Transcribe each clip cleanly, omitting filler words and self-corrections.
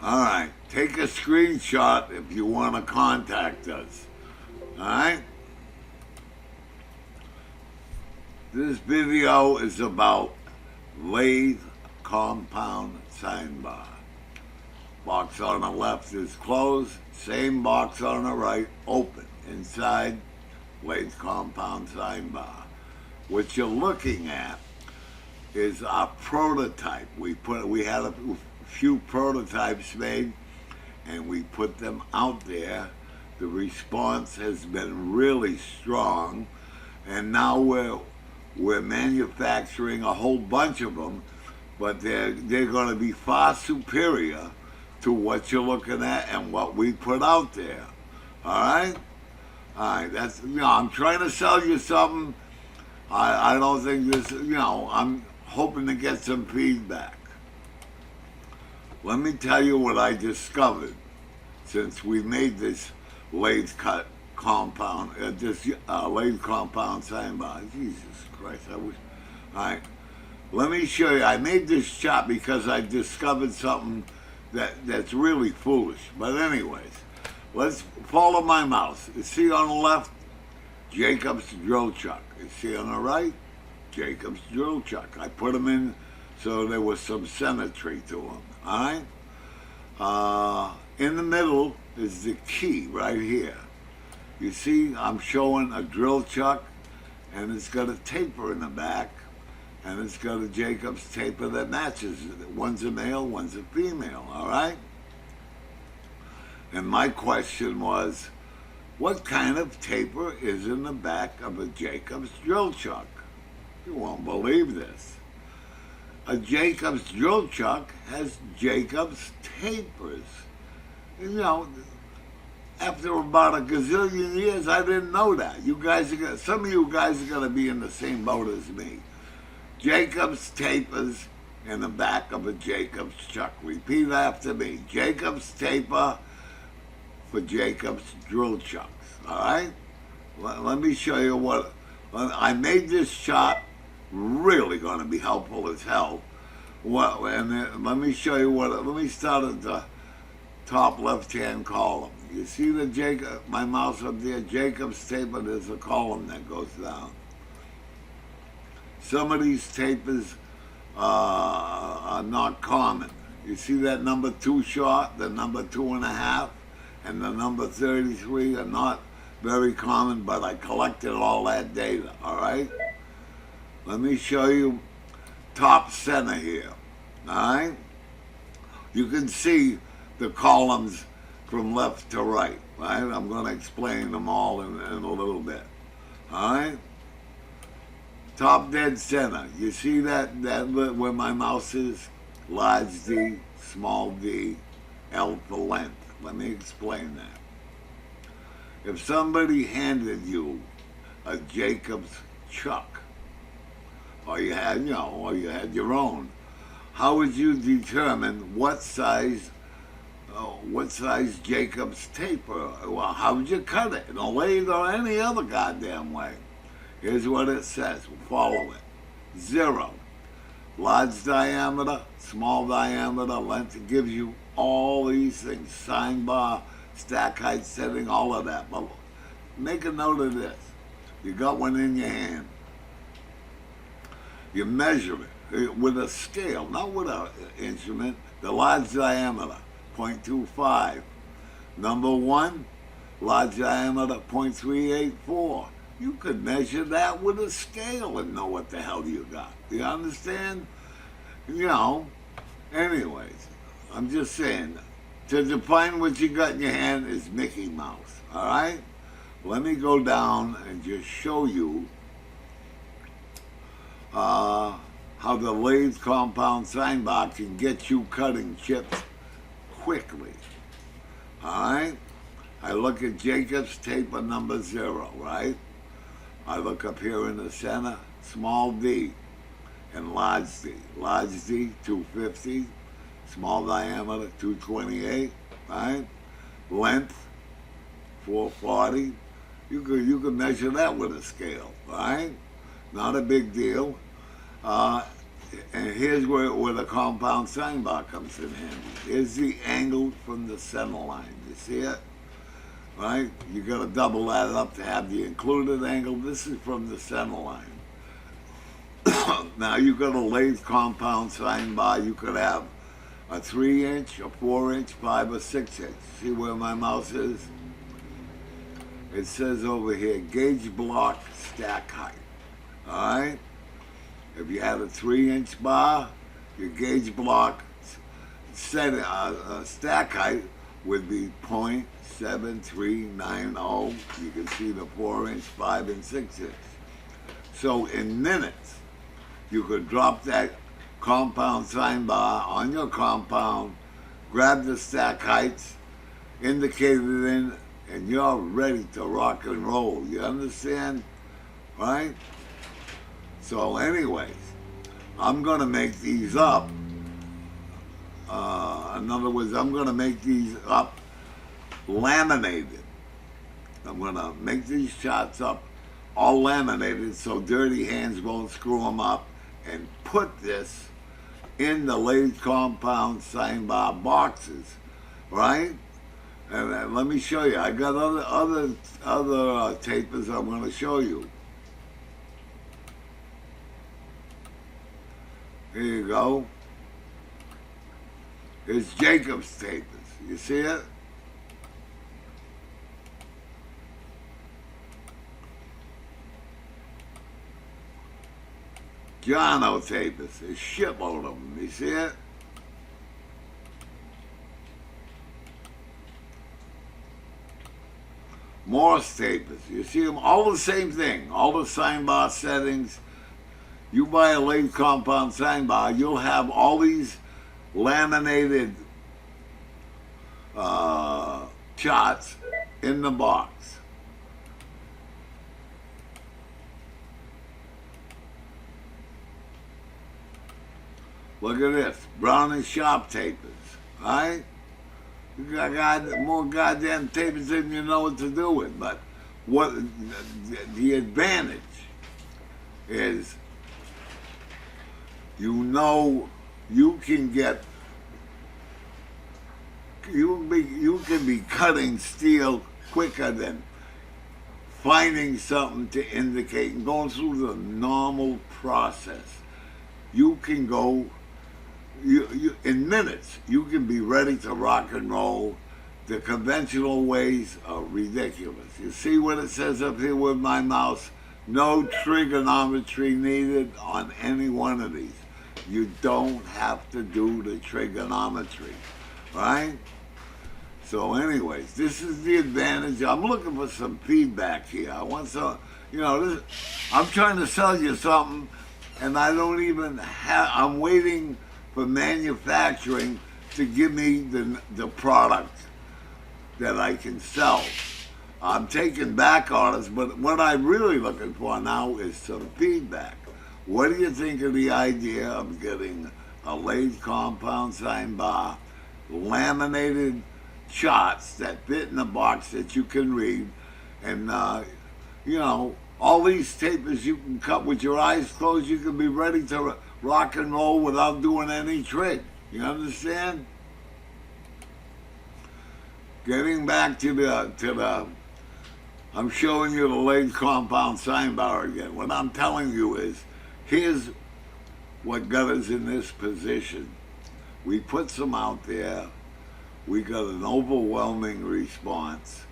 All right, take a screenshot if you want to contact us. All right? This video is about lathe compound sine bar. Box on the left is closed, same box on the right open. Inside, lathe compound sine bar. What you're looking at is our prototype. We had a few prototypes made, and we put them out there. The response has been really strong, and now we're manufacturing a whole bunch of them, but they're going to be far superior to what you're looking at and what we put out there. All right? All right, that's, I'm trying to sell you something. I don't think this, I'm hoping to get some feedback. Let me tell you what I discovered since we made this lathe cut compound, lathe compound sine bar. Jesus Christ, I wish. All right, let me show you. I made this chop because I discovered something that's really foolish. But anyways, let's follow my mouse. You see on the left, Jacob's drill chuck. You see on the right, Jacob's drill chuck. I put them in so there was some symmetry to them. All right? In the middle is the key right here. You see, I'm showing a drill chuck, and it's got a taper in the back, and it's got a Jacob's taper that matches it. One's a male, one's a female, all right? And my question was, what kind of taper is in the back of a Jacob's drill chuck? You won't believe this. A Jacob's drill chuck has Jacob's tapers. After about a gazillion years, I didn't know that. Some of you guys are going to be in the same boat as me. Jacob's tapers in the back of a Jacob's chuck. Repeat after me. Jacob's taper for Jacob's drill chucks. All right? Let me show you what I made. This chart really going to be helpful as hell. Let me show you let me start at the top left-hand column. You see my mouse up there, Jacob's taper, there's a column that goes down. Some of these tapers are not common. You see that number 2 short, the number 2.5, and the number 33 are not very common, but I collected all that data, all right? Let me show you top center here, all right? You can see the columns from left to right, right? I'm going to explain them all in a little bit, all right? Top dead center, you see that where my mouse is? Large D, small d, L for length. Let me explain that. If somebody handed you a Jacob's chuck, or you had your own, how would you determine what size Jacob's taper? Well, how would you cut it? In a lathe or any other goddamn way? Here's what it says. Follow it. 0. Large diameter, small diameter, length. It gives you all these things. Sine bar, stack height setting, all of that. But make a note of this. You got one in your hand. You measure it with a scale, not with an instrument. The large diameter, 0.25. Number 1, large diameter, 0.384. You could measure that with a scale and know what the hell you got. You understand? Anyways, I'm just saying, to define what you got in your hand is Mickey Mouse, all right? Let me go down and just show you how the lathe compound sine bar can get you cutting chips quickly, all right? I look at Jacob's taper number 0, right? I look up here in the center, small d and large d. Large d, 250, small diameter, 228, right? Length, 440. You could measure that with a scale, right? Not a big deal. And here's where the compound sine bar comes in handy. Here's the angle from the center line. You see it? Right? You got to double that up to have the included angle. This is from the center line. Now you got a lathe compound sine bar. You could have a 3-inch, a 4-inch, 5 or 6-inch. See where my mouse is? It says over here, gauge block stack height. All right? If you had a 3-inch bar, your gauge block stack height would be 0.7390. You can see the 4-inch, 5 and 6-inch. So in minutes, you could drop that compound sine bar on your compound, grab the stack heights indicated in, and you're ready to rock and roll. You understand? Right? So anyways, I'm going to make these up. In other words, I'm going to make these up laminated. I'm going to make these shots up all laminated so dirty hands won't screw them up, and put this in the lathe compound sine bar boxes, right? And let me show you. I got other tapers I'm going to show you. Here you go. Here's Jacob's tapers. You see it? Jono tapers. A shitload of them. You see it? Morse tapers. You see them? All the same thing. All the sine bar settings. You buy a lathe compound sine bar, you'll have all these laminated shots in the box. Look at this, Brown and Sharp tapers, right? You got more goddamn tapers than you know what to do with. But what the advantage is, you know, you can be cutting steel quicker than finding something to indicate and going through the normal process. You can go, in minutes, you can be ready to rock and roll. The conventional ways are ridiculous. You see what it says up here with my mouse? No trigonometry needed on any one of these. You don't have to do the trigonometry, right? So anyways, this is the advantage. I'm looking for some feedback here. I want some, I'm trying to sell you something, and I don't even have, I'm waiting for manufacturing to give me the product that I can sell. I'm taking back orders, but what I'm really looking for now is some feedback. What do you think of the idea of getting a lathe compound sine bar, laminated shots that fit in a box that you can read, and all these tapers you can cut with your eyes closed. You can be ready to rock and roll without doing any trick. You understand? Getting back to the I'm showing you the lathe compound sine bar again. What I'm telling you is, here's what got us in this position. We put some out there. We got an overwhelming response.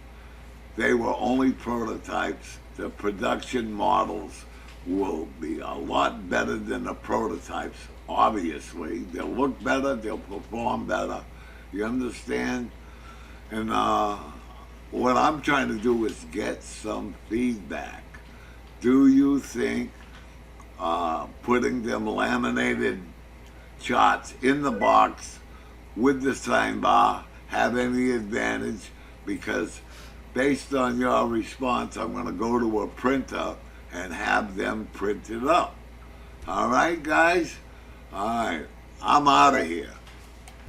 They were only prototypes. The production models will be a lot better than the prototypes, obviously. They'll look better, they'll perform better. You understand? And what I'm trying to do is get some feedback. Do you think putting them laminated shots in the box with the sine bar have any advantage? Because based on your response, I'm going to go to a printer and have them printed up. All right, guys? All right. I'm out of here.